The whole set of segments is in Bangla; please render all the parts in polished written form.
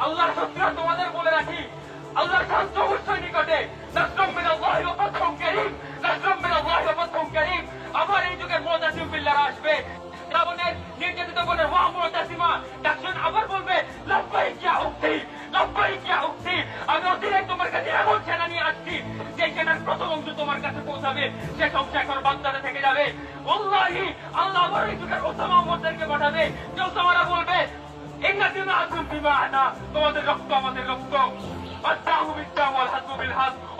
আল্লাহর শত্রুরা তোমাদের বলে রাখি, আল্লাহর শাস্তি অবশ্যই নিকটে। নাসরুম মিনাল্লাহি ওয়া ফাতহুন কারীম, নাসরুম মিনাল্লাহি ওয়া ফাতহুন কারীম। আবার এই যুগের মুতাসিম বিল্লাহরা আসবে। রাবণের নির্যাতিত বোনের ওয়া মুতাসিমা ডাকছেন, আবার বলবে লাব্বাইক ইয়া উখতি, লাব্বাইক ইয়া উখতি। আমি অচিরেই তোমার কাছে এমন সেনা নিয়ে আসছি যে সেনার প্রথম অংশ তোমার কাছে পৌঁছাবে, শেষ অংশ এখন বাগদাদে থেকে যাবে। ওয়াল্লাহি আল্লাহ আবার এই যুগের ওসামা ওমরদেরকে পাঠাবে, যে ওসামারা বলবে ইন্না দিমাআকুম বিমা'না, তোমাদের রক্ত আমাদের রক্ত।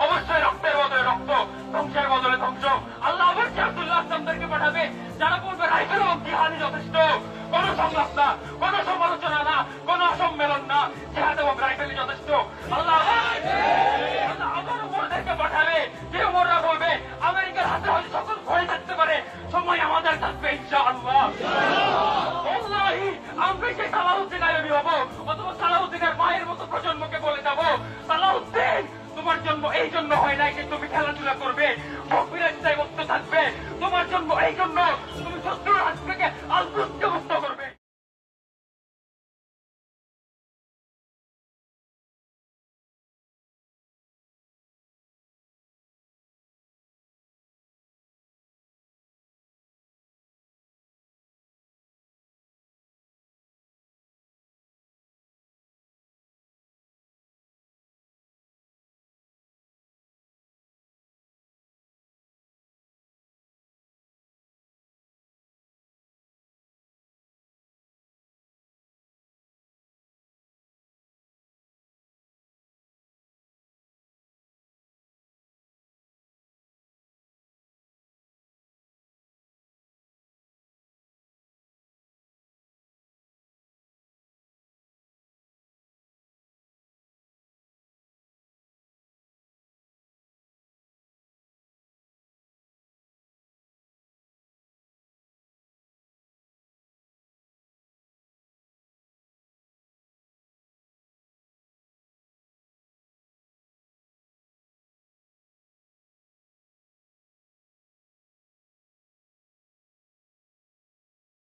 অবশ্যই রক্তের বদলে রক্ত, ধ্বংসের বদলে ধ্বংস। আল্লাহ আবার আব্দুল্লাহ আসলামদেরকে পাঠাবে, যারা বলবে রাইফেল এবং জিহাদি যথেষ্ট, কোন সংলাপ না, কোন সমালোচনা না, কোন সম্মেলন না, জিহাদ এবং রাইফেলই যথেষ্ট। আল্লাহ আবার উমরদেরকে পাঠাবে, যে উমররা বলবে আমেরিকার হাতে হয়তো সকল ভয় থাকতে পারে, সময় আমাদের থাকবে ইনশাআল্লাহ। আমরা সেই সালাউদ্দিন আইয়ুবী হব, অথবা সালাউদ্দিনের মায়ের মতো প্রজন্মকে বলে যাব, সালাউদ্দিন তোমার জন্ম এই জন্য হয় নাই যে তুমি খেলাধুলা করবে, ভোগ বিলাসিতায় মুক্ত থাকবে। তোমার জন্ম এই জন্য তুমি শত্রুর হাত থেকে আলবুজকে মুক্ত